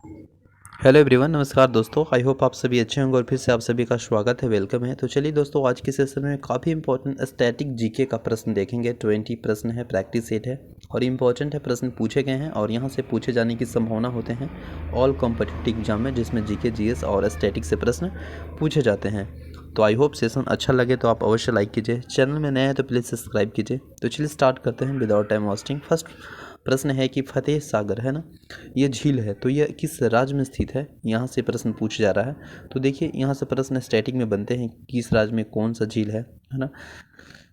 Hello everyone, नमस्कार दोस्तों। I hope आप सभी अच्छे होंगे और फिर से आप सभी का स्वागत है, वेलकम है। तो चलिए दोस्तों, आज के सेशन में काफ़ी इंपॉर्टेंट स्टैटिक जीके का प्रश्न देखेंगे। 20 प्रश्न है, प्रैक्टिस सेट है और इम्पॉर्टेंट है, प्रश्न पूछे गए हैं और यहाँ से पूछे जाने की संभावना होते हैं ऑल कॉम्पिटिटिव एग्जाम में, जिसमें जीके, जीएस और स्टैटिक से प्रश्न पूछे जाते हैं। तो आई होप सेशन अच्छा लगे तो आप अवश्य लाइक कीजिए, चैनल में नए हैं तो प्लीज़ सब्सक्राइब कीजिए। तो चलिए स्टार्ट करते हैं विदाउट टाइम वेस्टिंग। फर्स्ट प्रश्न है कि फतेह सागर है ना, ये झील है, तो यह किस राज्य में स्थित है, यहाँ से प्रश्न पूछा जा रहा है। तो देखिए, यहाँ से प्रश्न स्टैटिक में बनते हैं, किस राज्य में कौन सा झील है ना,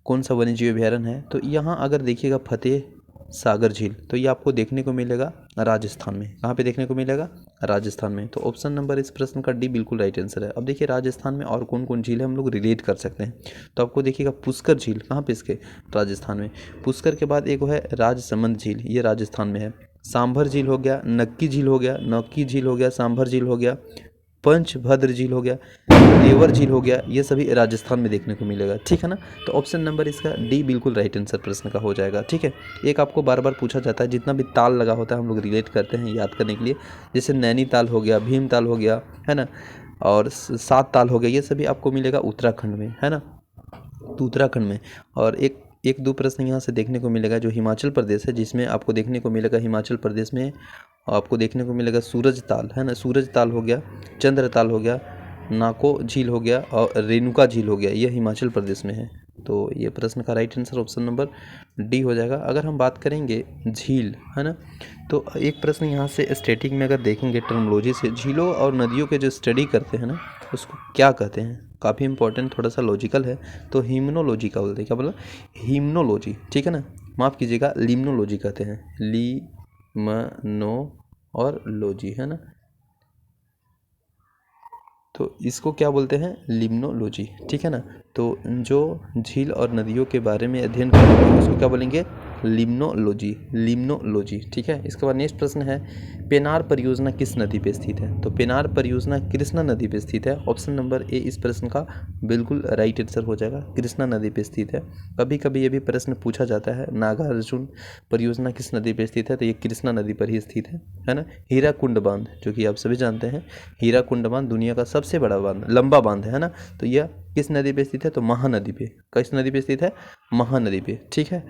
कौन सा वन्यजीव अभयारण्य है। तो यहाँ अगर देखिएगा फतेह सागर झील, तो ये आपको देखने को मिलेगा राजस्थान में। कहाँ पे देखने को मिलेगा? राजस्थान में। तो ऑप्शन नंबर इस प्रश्न का डी बिल्कुल राइट आंसर है। अब देखिए, राजस्थान में और कौन कौन झील है हम लोग रिलेट कर सकते हैं। तो आपको देखिएगा पुष्कर झील, कहाँ पे इसके? राजस्थान में। पुष्कर के बाद एक वो है राजसमंद झील, ये राजस्थान में है। सांभर झील हो गया, नक्की झील हो गया, नौकी झील हो गया, सांभर झील हो गया, पंचभद्र झील हो गया, देवर झील हो गया, ये सभी राजस्थान में देखने को मिलेगा। ठीक है ना। तो ऑप्शन नंबर इसका डी बिल्कुल राइट आंसर प्रश्न का हो जाएगा। ठीक है। एक आपको बार बार पूछा जाता है, जितना भी ताल लगा होता है हम लोग रिलेट करते हैं याद करने के लिए, जैसे नैनीताल हो गया, भीमताल हो गया, है ना, और सात ताल हो गया, ये सभी आपको मिलेगा उत्तराखंड में, है ना, तो उत्तराखंड में। और एक एक दो प्रश्न यहाँ से देखने को मिलेगा जो हिमाचल प्रदेश है, जिसमें आपको देखने को मिलेगा हिमाचल प्रदेश में आपको देखने को मिलेगा सूरज ताल, है ना, सूरज ताल हो गया, चंद्र ताल हो गया, नाको झील हो गया और रेणुका झील हो गया, ये हिमाचल प्रदेश में है। तो ये प्रश्न का right answer option number D हो जाएगा। अगर हम बात करेंगे झील, है ना, तो एक प्रश्न यहाँ से स्टैटिक में अगर देखेंगे टर्मोलॉजी से, झीलों और नदियों के जो स्टडी करते हैं ना, उसको क्या कहते हैं? काफ़ी इंपॉर्टेंट, थोड़ा सा लॉजिकल है। तो हिम्नोलॉजी का बोलते हैं, क्या बोला? हिम्नोलॉजी। ठीक है ना, माफ़ कीजिएगा, लिम्नोलॉजी कहते हैं, ली मनो और लॉजी, है ना, तो इसको क्या बोलते हैं? लिम्नोलॉजी। ठीक है ना। तो जो झील और नदियों के बारे में अध्ययन करेंगे उसको क्या बोलेंगे? Limnology, limnology. ठीक है। इसके बाद नेक्स्ट प्रश्न है, पेनार परियोजना किस नदी पे स्थित है? तो पेनार परियोजना कृष्णा नदी पे स्थित है। ऑप्शन नंबर ए इस प्रश्न का बिल्कुल राइट आंसर हो जाएगा, कृष्णा नदी पे स्थित है। कभी कभी ये भी प्रश्न पूछा जाता है, नागार्जुन परियोजना किस नदी पे स्थित है? तो ये कृष्णा नदी पर ही स्थित है ना। हीराकुंड बांध, जो कि आप सभी जानते हैं, हीराकुंड बांध दुनिया का सबसे बड़ा बांध, लंबा बांध है ना, तो यह किस नदी पे स्थित है? तो महानदी पे। किस नदी पे स्थित है? महानदी पे। ठीक है।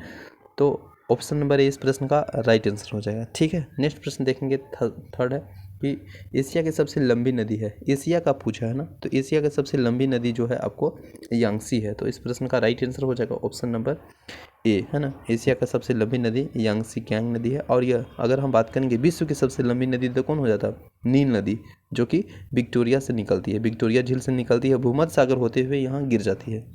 तो ऑप्शन नंबर ए इस प्रश्न का राइट आंसर हो जाएगा। ठीक है। नेक्स्ट प्रश्न देखेंगे, थर्ड है कि एशिया की सबसे लंबी नदी है, एशिया का पूछा है ना, तो एशिया की सबसे लंबी नदी जो है आपको यांगसी है। तो इस प्रश्न का राइट आंसर हो जाएगा ऑप्शन नंबर ए, है ना। एशिया का सबसे लंबी नदी यांगसी क्यांग नदी है। और यह अगर हम बात करेंगे विश्व की सबसे लंबी नदी, तो कौन हो जाता? नील नदी, जो कि विक्टोरिया से निकलती है, विक्टोरिया झील से निकलती है, भूमध्य सागर होते हुए यहाँ गिर जाती है।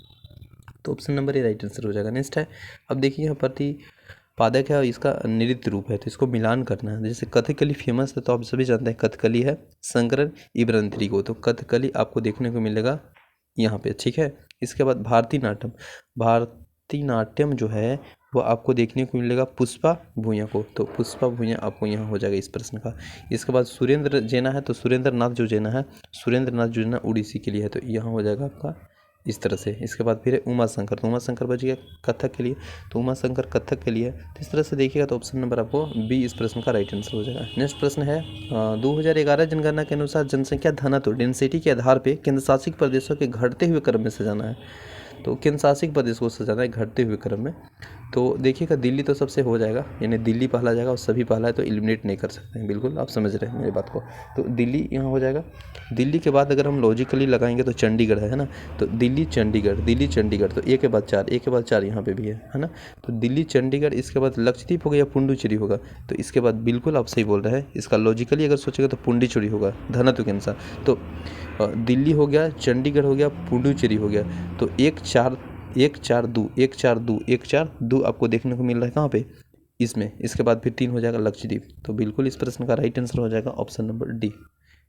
तो option number A right answer हो जाएगा। नेक्स्ट है, अब देखिए यहाँ प्रतिपादक है और इसका नृत्य रूप है, तो इसको मिलान करना है। जैसे कथकली फेमस है, तो आप सभी जानते हैं कथकली है शंकर इब्रंत्री को, तो कथकली आपको देखने को मिलेगा यहाँ पे। ठीक है। इसके बाद भारतीय नाट्यम, भारतीय नाट्यम जो है वो आपको देखने को मिलेगा पुष्पा भूया को, तो पुष्पा भूया आपको यहाँ हो जाएगा इस प्रश्न का। इसके बाद सुरेंद्र जैना है, तो सुरेंद्र नाथ जो जैना है, सुरेंद्र नाथ जो जैना उड़ीसी के लिए है, तो यहाँ हो जाएगा आपका इस तरह से। इसके बाद फिर है उमा शंकर, तो उमा शंकर बच गया कथक के लिए, तो उमा शंकर कथक के लिए। तो इस तरह से देखिएगा तो ऑप्शन नंबर आपको बी इस प्रश्न का राइट आंसर हो जाएगा। नेक्स्ट प्रश्न है, 2011 जनगणना के अनुसार जनसंख्या घनत्व डेंसिटी के आधार पर केंद्र शासित प्रदेशों के घटते हुए क्रम में सजाना है। तो केंद्र शासित प्रदेश को सजाना है घटते हुए क्रम में। तो देखिएगा दिल्ली तो सबसे हो जाएगा, यानी दिल्ली पहला जाएगा और सभी पहला है, तो एलिमिनेट नहीं कर सकते हैं, बिल्कुल आप समझ रहे हैं मेरी बात को। तो दिल्ली यहाँ हो जाएगा। दिल्ली के बाद अगर हम लॉजिकली लगाएंगे तो चंडीगढ़ है ना, तो दिल्ली चंडीगढ़, दिल्ली चंडीगढ़, तो एक के बाद चार, एक के बाद चार यहाँ पे भी है ना। तो दिल्ली चंडीगढ़, इसके बाद लक्षद्वीप होगा या पुंडुचेरी होगा? तो इसके बाद बिल्कुल आप सही बोल रहे हैं, इसका लॉजिकली अगर सोचेगा तो पुंडुचेरी होगा घनत्व के अनुसार। तो दिल्ली हो गया, चंडीगढ़ हो गया, पुंडुचेरी हो गया, तो एक चार, एक चार दो, एक चार दो, एक चार दो आपको देखने को मिल रहा है कहाँ पे? इसमें। इसके बाद फिर तीन हो जाएगा लक्षद्वीप, तो बिल्कुल इस प्रश्न का राइट आंसर हो जाएगा ऑप्शन नंबर डी।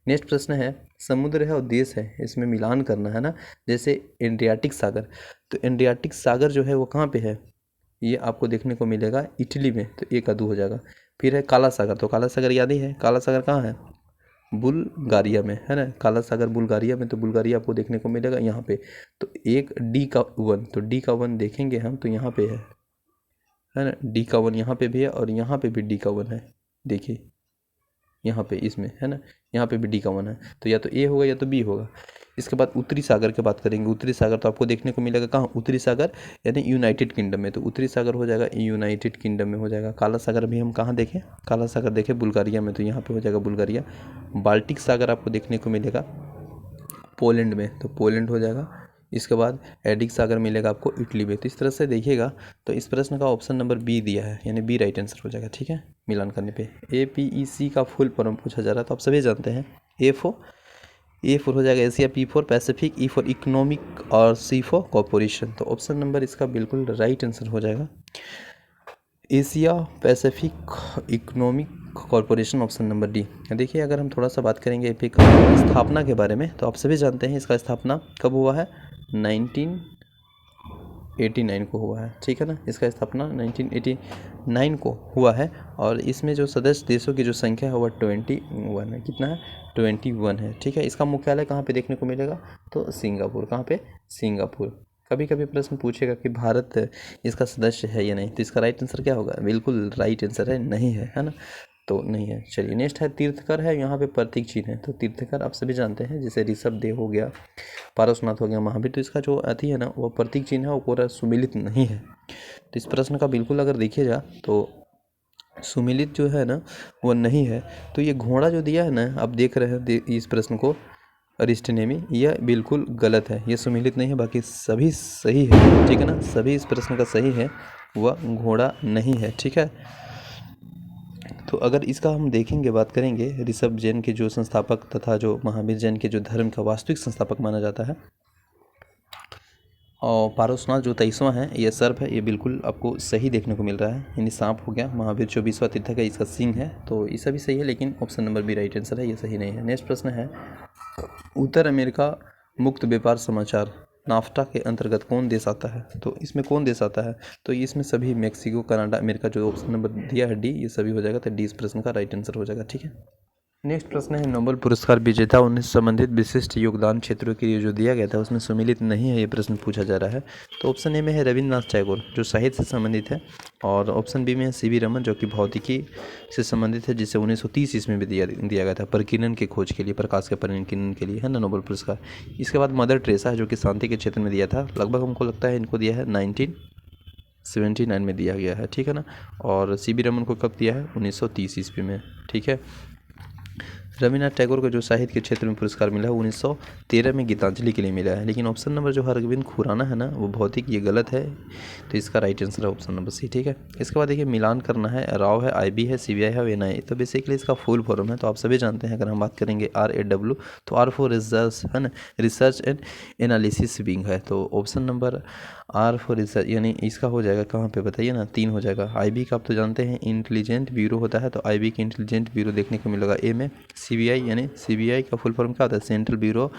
नेक्स्ट प्रश्न है, समुद्र है और देश है, इसमें मिलान करना है ना। जैसे एड्रियाटिक सागर, तो एड्रियाटिक सागर जो है वो कहाँ पे है? ये आपको देखने को मिलेगा इटली में, तो एक का दो हो जाएगा। फिर है काला सागर, तो काला सागर याद ही है, काला सागर कहाँ है? बुल्गारिया में, है ना, काला सागर बुल्गारिया में, तो बुल्गारिया आपको देखने को मिलेगा यहाँ पे। तो एक डी का वन, तो डी का वन देखेंगे हम तो यहाँ पे है ना, डी का वन यहाँ पे भी है और यहाँ पे भी डी का वन है, देखिए यहाँ पे इसमें है ना, यहाँ पे भी डी का 1 है, तो या तो ए होगा या तो बी होगा। इसके बाद उत्तरी सागर की बात करेंगे। उत्तरी सागर तो आपको देखने को मिलेगा कहाँ, उत्तरी सागर यानी यूनाइटेड किंगडम में, तो उत्तरी सागर हो जाएगा यूनाइटेड किंगडम में हो जाएगा। काला सागर भी हम कहाँ देखें, काला सागर देखें बुल्गारिया में, तो यहाँ पे हो जाएगा बुल्गारिया। बाल्टिक सागर आपको देखने को मिलेगा पोलैंड में, तो पोलैंड हो जाएगा। इसके बाद एडिक सागर मिलेगा आपको इटली में। तो इस तरह से देखिएगा तो इस प्रश्न का ऑप्शन नंबर बी दिया है, यानी बी राइट आंसर हो जाएगा। ठीक है, मिलान करने पे APEC का फुल फॉर्म पूछा जा रहा है, तो आप सभी जानते हैं ए फॉर हो जाएगा Asia, P for Pacific, E for economic और सी फॉर कॉरपोरेशन। तो ऑप्शन नंबर इसका बिल्कुल राइट आंसर हो जाएगा Asia Pacific economic corporation, option number D. देखिए अगर हम थोड़ा सा बात करेंगे एपी का स्थापना के बारे में, तो आप सभी जानते हैं इसका स्थापना कब हुआ है, 1989 को हुआ है। ठीक है ना, इसका स्थापना 1989 को हुआ है, और इसमें जो सदस्य देशों की जो संख्या है वह 21 है। कितना है, 21 है। ठीक है, इसका मुख्यालय कहाँ पे देखने को मिलेगा, तो सिंगापुर। कहाँ पे, सिंगापुर। कभी कभी प्रश्न पूछेगा कि भारत इसका सदस्य है या नहीं, तो इसका राइट आंसर क्या होगा, बिल्कुल राइट आंसर है नहीं है ना, तो नहीं है। चलिए नेक्स्ट है तीर्थकर है, यहाँ पे प्रतीक चिन्ह है। तो तीर्थकर आप सभी जानते हैं, जैसे ऋषभ देव हो गया, पारसनाथ हो गया, महावीर, तो इसका जो अति है ना वो प्रतीक चिन्ह है, वो पूरा सुमिलित नहीं है। तो इस प्रश्न का बिल्कुल अगर देखिएगा तो सुमिलित जो है ना वो नहीं है। तो ये घोड़ा जो दिया है ना, आप देख रहे हैं इस प्रश्न को, अरिस्टनेमी, यह बिल्कुल गलत है, ये सुमिलित नहीं है, बाकी सभी सही है। ठीक है ना, सभी इस प्रश्न का सही है, वह घोड़ा नहीं है। ठीक है, तो अगर इसका हम देखेंगे, बात करेंगे, ऋषभ जैन के जो संस्थापक तथा जो महावीर जैन के जो धर्म का वास्तविक संस्थापक माना जाता है, और पारसनाथ जो 23वां है, ये सर्प है, ये बिल्कुल आपको सही देखने को मिल रहा है, यानी सांप हो गया। महावीर 24वां तीर्थक है, इसका सिंह है, तो ये सभी सही है, लेकिन option number B right answer है, ये सही नहीं है। नेक्स्ट प्रश्न है उत्तर अमेरिका मुक्त व्यापार समाचार नाफ्टा के अंतर्गत कौन देश आता है, तो इसमें कौन देश आता है, तो इसमें सभी मेक्सिको, कनाडा, अमेरिका, जो ऑप्शन नंबर दिया है डी, ये सभी हो जाएगा, तो डी इस प्रश्न का राइट आंसर हो जाएगा। ठीक है, नेक्स्ट प्रश्न है नोबेल पुरस्कार विजेता उन्हें संबंधित विशिष्ट योगदान क्षेत्रों के लिए जो दिया गया था उसमें सम्मिलित नहीं है, ये प्रश्न पूछा जा रहा है। तो ऑप्शन ए में है रविन्द्रनाथ टैगोर जो साहित्य से संबंधित है, और ऑप्शन बी में है CV रमन जो कि भौतिकी से संबंधित है, जिसे 1930 ईस्वी में दिया गया था प्रकीर्णन की खोज के लिए, प्रकाश के परिकीर्णन के लिए, है ना, नोबेल पुरस्कार। इसके बाद मदर टेरेसा है जो कि शांति के क्षेत्र में दिया था, लगभग हमको लगता है इनको दिया है 1979 में दिया गया है। ठीक है ना, और CV रमन को कब दिया है, 1930 ईस्वी में। ठीक है, रविन्द्रनाथ टैगोर को जो साहित्य के क्षेत्र में पुरस्कार मिला है 1913 में गीतांजलि के लिए मिला है, लेकिन ऑप्शन नंबर जो हरगोविंद खुराना है ना वो भौतिक, ये गलत है, तो इसका राइट आंसर है ऑप्शन नंबर सी। ठीक है, इसके बाद देखिए मिलान करना है, राव है, IB है, CBI है, NI, तो बेसिकली इसका फुल फॉर्म है, तो आप सभी जानते हैं। अगर हम बात करेंगे RAW, तो R फॉर रिसर्च है ना, रिसर्च एंड एनालिसिस विंग है, तो option number R for research, यानी इसका हो जाएगा कहाँ पे बताइए ना, 3 हो जाएगा। IB का आप तो जानते हैं इंटेलिजेंट ब्यूरो होता है, तो IB के इंटेलिजेंट ब्यूरो देखने को मिलेगा A में। CBI, यानी CBI का फुल फॉर्म क्या होता है, सेंट्रल ब्यूरो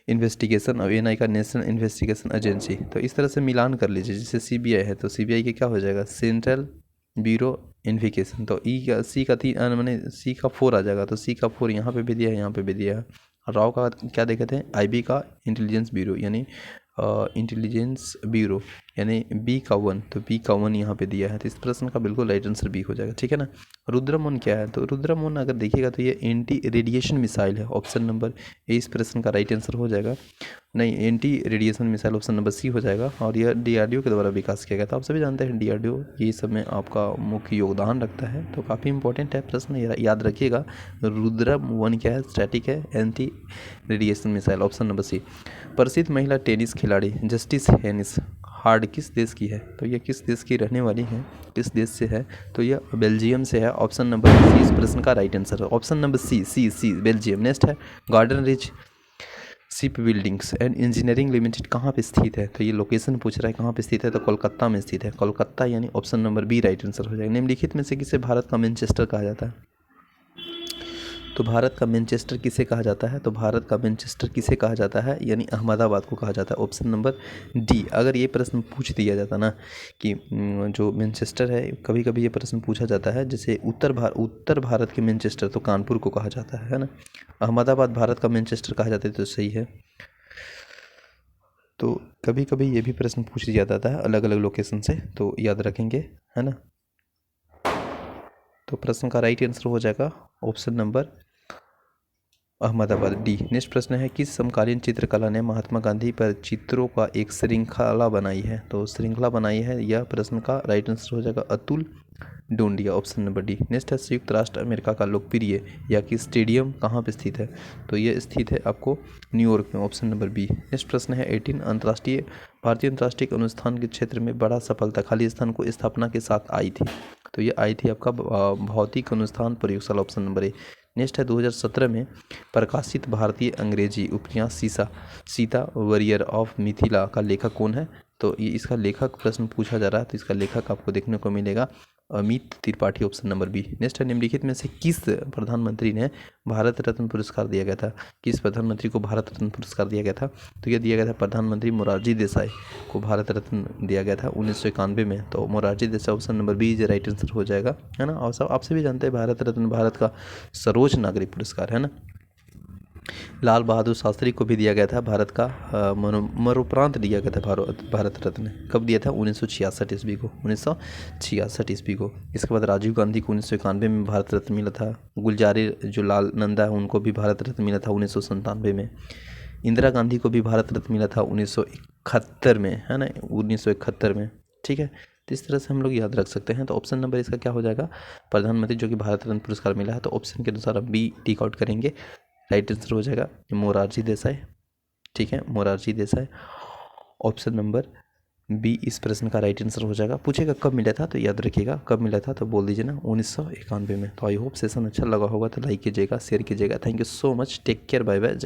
इन्वेस्टिगेशन, और NI का नेशनल इन्वेस्टिगेशन एजेंसी। तो इस तरह से मिलान कर लीजिए, जैसे CBI है तो CBI के क्या हो जाएगा, सेंट्रल ब्यूरो इन्वेस्टिगेशन, तो C का 3 मैंने C का 4 आ जाएगा, तो C का 4 यहाँ पे भी दिया है, यहाँ पे भी दिया है। राव का क्या देखे थे, IB का इंटेलिजेंस ब्यूरो, यानी इंटेलिजेंस ब्यूरो, यानी B का 1, तो B का 1 यहाँ पे दिया है, तो इस प्रश्न का बिल्कुल राइट आंसर B हो जाएगा। ठीक है ना, रुद्रमोहन क्या है, तो रुद्रमोहन अगर देखिएगा तो ये एंटी रेडिएशन मिसाइल है, ऑप्शन नंबर ए इस प्रश्न का राइट आंसर हो जाएगा। नहीं, anti radiation missile option number C हो जाएगा, और यह DRDO के द्वारा विकास किया गया था। आप सभी जानते हैं DRDO ये सब में आपका मुख्य योगदान रखता है, तो काफ़ी इंपॉर्टेंट है प्रश्न, याद रखिएगा। रुद्रम-1 क्या है, स्टैटिक है, anti radiation missile, option number C। प्रसिद्ध महिला टेनिस खिलाड़ी जस्टिस हेनिस हार्ड किस देश की है, तो ये किस देश की रहने वाली है, किस देश से है, तो यह बेल्जियम से है, ऑप्शन नंबर C इस प्रश्न का राइट आंसर है, option number C Belgium. Next है Garden Reach ship buildings and engineering limited कहाँ पे स्थित है, तो ये लोकेशन पूछ रहा है कहाँ पे स्थित है, तो कोलकाता में स्थित है, कोलकाता, यानी option number B right answer हो जाएगा। निम्नलिखित में से किसे भारत का मैनचेस्टर कहा जाता है, तो भारत का मैनचेस्टर किसे कहा जाता है, तो भारत का मैनचेस्टर किसे कहा जाता है, यानी अहमदाबाद को कहा जाता है, ऑप्शन नंबर D। अगर ये प्रश्न पूछ दिया जाता ना कि जो मैनचेस्टर है, कभी कभी ये प्रश्न पूछा जाता है, जैसे उत्तर भारत के मैनचेस्टर तो कानपुर को कहा जाता है ना, अहमदाबाद भारत का मैनचेस्टर कहा जाता है, तो सही है। तो कभी कभी ये भी प्रश्न पूछ दिया जाता है अलग अलग लोकेशन से, तो याद रखेंगे, है ना। तो प्रश्न का राइट आंसर हो जाएगा option number Ahmedabad D. Next प्रश्न है, किस समकालीन चित्रकला ने महात्मा गांधी पर चित्रों का एक श्रृंखला बनाई है? तो श्रृंखला बनाई है, यह प्रश्न का राइट आंसर हो जाएगा Atul Dondiya, option number D. Next है, संयुक्त राष्ट्र अमेरिका का लोकप्रिय या कि स्टेडियम कहाँ पे स्थित है? तो ये स्थित है आपको न्यूयॉर्क में, ऑप्शन नंबर बी। नेक्स्ट प्रश्न है, 18 अंतर्राष्ट्रीय भारतीय अंतर्राष्ट्रीय अनुष्ठान के क्षेत्र में बड़ा सफलता खाली स्थान को स्थापना के साथ आई थी? तो ये आई थी आपका भौतिक अनुष्ठान प्रयोगशाला, ऑप्शन नंबर ए। नेक्स्ट है, 2017 में प्रकाशित भारतीय अंग्रेजी उपन्यास सीता वरियर ऑफ मिथिला का लेखक कौन है? तो ये इसका लेखक प्रश्न पूछा जा रहा है, तो इसका लेखक आपको देखने को मिलेगा Amit Tripathi, option number B. Next है, निम्नलिखित में से किस प्रधानमंत्री ने भारत रत्न पुरस्कार दिया गया था? किस प्रधानमंत्री को भारत रत्न पुरस्कार दिया गया था? तो यह दिया गया था प्रधानमंत्री मोरारजी देसाई को भारत रत्न दिया गया था 1991 में। तो Morarji Desai, option number B जो राइट आंसर हो जाएगा, है ना। और सब आपसे भी जानते हैं भारत रत्न भारत का सर्वोच्च नागरिक पुरस्कार है ना। लाल बहादुर शास्त्री को भी दिया गया था भारत का मरणोपरांत दिया गया था भारत रत्न। कब दिया था? 1966 ईस्वी को, 1966 ईस्वी को। इसके बाद राजीव गांधी को 1991 में भारत रत्न मिला था। गुलजारी जो लाल नंदा है उनको भी भारत रत्न मिला था 1997 में। इंदिरा गांधी को भी भारत रत्न मिला था 1971 में, है ना, 1971 में। ठीक है, तो इस तरह से हम लोग याद रख सकते हैं। तो ऑप्शन नंबर इसका क्या हो जाएगा? प्रधानमंत्री जो कि भारत रत्न पुरस्कार मिला है, तो ऑप्शन के अनुसार हम बी टिक आउट करेंगे, राइट आंसर हो जाएगा मोरारजी देसाई। ठीक है, Morarji Desai, option number B इस प्रश्न का राइट आंसर हो जाएगा। पूछेगा कब मिला था, तो याद रखिएगा कब मिला था, तो बोल दीजिए ना 1991 में। तो आई होप सेशन अच्छा लगा होगा, तो लाइक कीजिएगा, शेयर कीजिएगा। Thank you so much, take care, bye bye, जय हिंद।